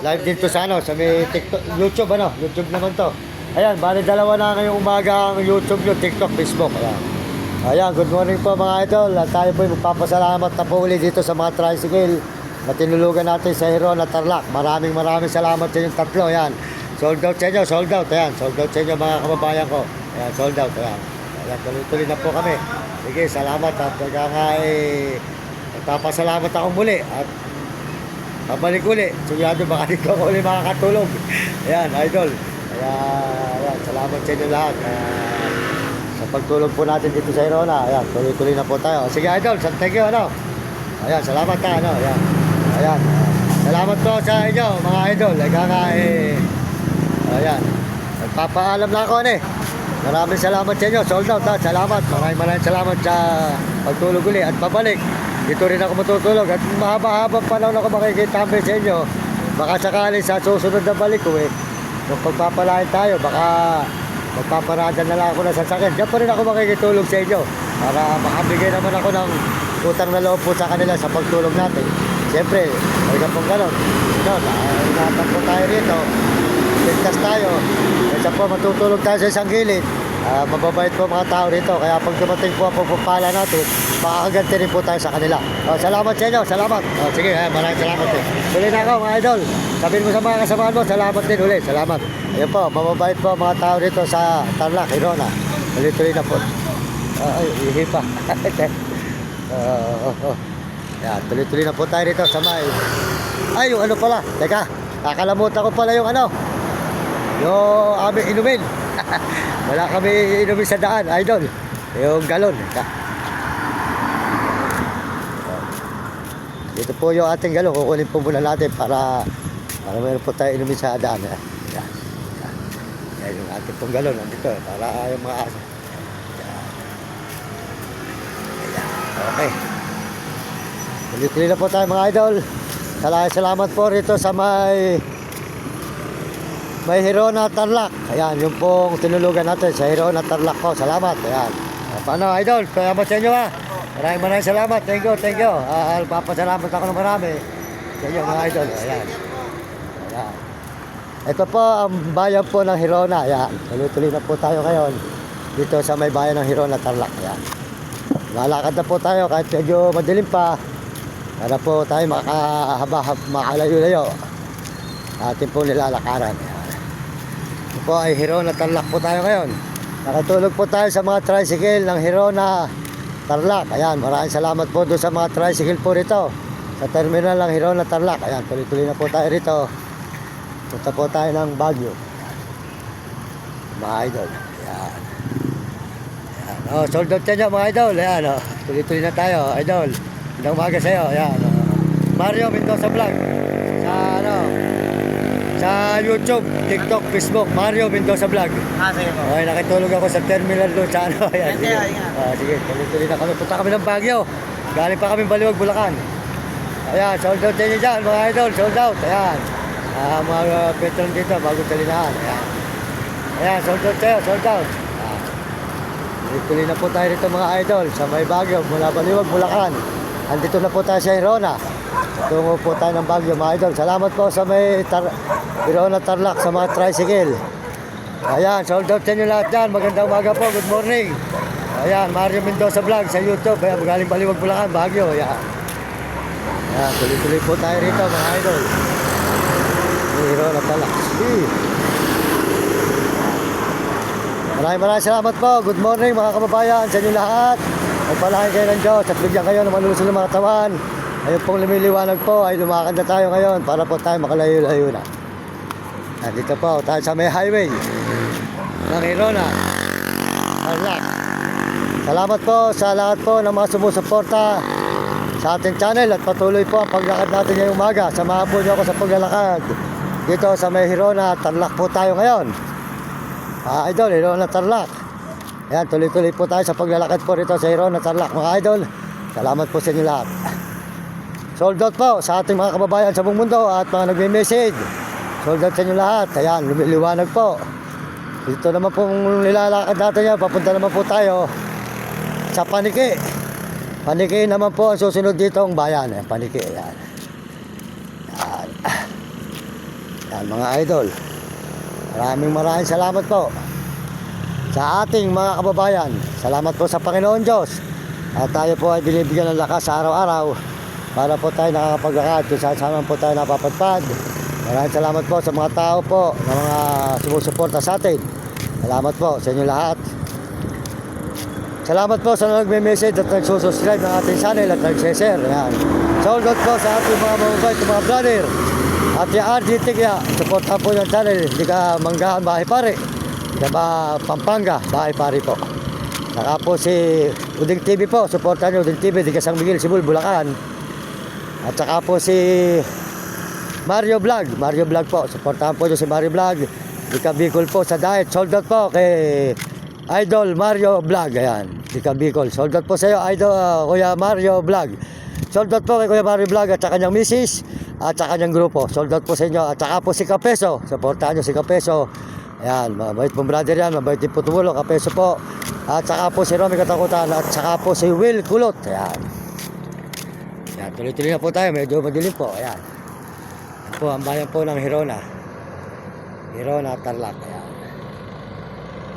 Live din to sa ano, sa may TikTok, YouTube ano, YouTube naman to. Ayan, bali dalawa na ngayong umaga ang YouTube nyo, TikTok, Facebook. Ayan. Ayan, good morning po mga idol. At tayo po magpapasalamat na po ulit dito sa mga tricycle na tinulugan natin sa Hirona Tarlac. Maraming salamat sa inyong tatlo. Ayan, sold out sa inyo, sold out. Ayan, sold out sa inyo mga kababayan ko. Ayan, sold out. Ayan, ayan, tuloy-tuloy na po kami. Sige, salamat at nagpapasalamat ako muli at pabalik uli. Sigurado baka di ko uli makakatulog. Ayan, idol. Kaya, ayan, salamat sa inyo lahat. Sa pagtulog po natin dito sa Hirona. Ayan, tuloy-tuloy na po tayo. Sige, idol, thank you, ano. Ayan, salamat ka, ano. Ayan, ayan. Salamat po sa inyo, mga idol. Ayan. Nagpapaalam lang ako, ano eh. Maraming salamat sa inyo. Sold out, ha. Salamat. Maraming salamat sa pagtulog uli at pabalik. Dito rin ako matutulog at mahaba-habang panahon ako makikitambay sa inyo. Baka sakali sa susunod na balik ko kung pagpapalain tayo, baka magpaparada na lang ako ng sasakyan. Diyan pa rin ako makikitulog sa inyo para makabigay naman ako ng utang na loob po sa kanila sa pagtulog natin. Siyempre, talaga pong gano'n. Ingatan po tayo rito. Ligtas tayo. Kaya po matutulog tayo sa isang gilid. Mababait po mga tao rito. Kaya pag dumating po ang pagpapala natin, makakaganti rin po tayo sa kanila. Salamat sa inyo, salamat. Sige, maraming salamat din. Tuloy na ako mga idol. Sabihin mo sa mga kasamahan mo, salamat din ulit. Salamat. Ayun po, mababait po mga tao rito sa Tarlac, Hirona. Tuloy-tuloy na po. Ay, ihi pa. Yan, tuloy-tuloy na po tayo rito sa may... Ay, yung ano pala. Teka, nakalamutan ko pala yung ano. Yung aming inumin. Wala kami inumin sa daan, idol. Yung galon. Dito po yung ating galon. Kukunin po muna natin para meron po tayo inumin sa daan. Yan yung ating pong galon. Dito, para yung mga aso. Okay. Tuloy-tuloy na po tayo mga idol. Salamat po rito sa may Hirona Tarlac. Ayan, yung pong tinulugan natin sa Hirona Tarlac po. Salamat. Ayan. Paano idol? Salamat sa inyo ha. Maraming salamat. Thank you. Papasalamat ako ng marami sa inyo mga idol. Ayan. Ayan. Ito po ang bayan po ng Hirona. Ayan. Tuloy-tuloy na po tayo ngayon dito sa may bayan ng Hirona Tarlac. Ayan. Lalakad na po tayo kahit medyo madilim pa para po tayo makalayo-layo atin po nilalakaran. Ito po ay Hirona Tarlac po tayo ngayon. Nakatulog po tayo sa mga tricycle ng Hirona Tarlac. Ayan, maraming salamat po doon sa mga tricycle po rito sa terminal ng Hirona Tarlac. Ayan, tuloy-tuloy na po tayo rito. Punta po tayo ng Baguio. Mga idol. Ayan. Ayan. Sold out niya mga idol. Ayan, tuloy-tuloy na tayo, idol. Magandang umaga sa'yo. Ayan, Mario Mendoza Vlog. Sa YouTube, TikTok, Facebook, Mario Mendoza Vlog. Sige po. Okay, nakitulog ako sa terminal doon sa ano. Ayan, sige. Sige, tuloy-tuloy na kami. Punta kami ng Baguio. Galing pa kami Baliwag, Bulacan. Ayan, sold out din dyan, mga idol. Sold out. Ayan. Mga petron dito, bago talinahan. Ayan, sold out tayo, sold out. Tuloy na po tayo rito mga idol sa may Baguio, mula Baliwag, Bulacan. Andito na po tayo sa Hirona. Tungo po tayo ng Baguio mga idol. Salamat po sa may Hirona Tarlac sa mga tricycle. Ayan, sold out sa inyo lahat dyan. Magandang umaga po, good morning. Ayan, Mario Mendoza Vlog sa YouTube. Ayan, magaling Baliwag, Bulacan, Baguio. Ayan. Ayan, tuloy-tuloy po tayo rito mga idol. Hirona Tarlac. Maraming salamat po. Good morning mga kababayan sa inyo lahat. Magpalain kayo ng Diyos at bigyan kayo ng malulusog ng mga tawan. Ayun pong lumiliwanag po ay lumakad na tayo ngayon para po tayo makalayo-layo na. Dito po tayo sa may highway ng Hirona Tarlac. Salamat po sa lahat po ng mga sumusuporta sa ating channel at patuloy po ang paglakad natin ngayong umaga. Samahan po niyo ako sa paglalakad dito sa may Hirona Tarlac po tayo ngayon. Idol, Hirona Tarlac. Ayan, tuloy-tuloy po tayo sa paglalakad po rito sa Hirona Tarlac mga idol. Salamat po sa inyo lahat. Sold out po sa ating mga kababayan sa buong mundo at mga nagme-message. Sold out sa inyo lahat. Ayan, lumiliwanag po. Dito naman pong nilalakad natin yan. Papunta naman po tayo sa Paniki. Paniki naman po ang susunod dito ang bayan. Paniki, ayan. Ayan. Yan mga idol. Maraming salamat po sa ating mga kababayan. Salamat po sa Panginoon Diyos. At tayo po ay binibigyan ng lakas sa araw-araw para po tayo nakakapaglakad kung saan po tayo napapadpad. Maraming salamat po sa mga tao po na mga sumusuporta sa atin. Salamat po sa inyo lahat. Salamat po sa nagme-message at nagsusubscribe ng ating channel at nag-share. Yan. Sold out po sa ating mga mababait, mga brother. At yung RG Tigya, supportan po yung channel. Hindi ka Manggahan, Bahay Pare. Diba Pampanga, Bahay Pare po. Saka po si Uding TV po, supportan nyo Uding TV, di Kasang Miguel, Sibul, Bulacan. At saka po si Mario Vlog po, supportahan po nyo si Mario Vlog. Di ka Bicol po sa diet, sold out po kay Idol Mario Vlog. Ayan, di ka Bicol, sold out po sa iyo Idol Kuya Mario Vlog. Sold out po kay Kuya Mario Vlog at saka kanyang misis at saka kanyang grupo. Sold out po sa inyo. At saka po si Kapeso, supportahan nyo si Kapeso. Ayan, mabait pong brother yan, mabait din po tumulong, Kapeso po. At saka po si Romy Katakutan at saka po si Will Kulot. Ayan. Ayan, tuloy-tuloy na po tayo, medyo madilim po. Ayan. Ayan po, ang bayan po ng Hirona, Tarlac. Ayan.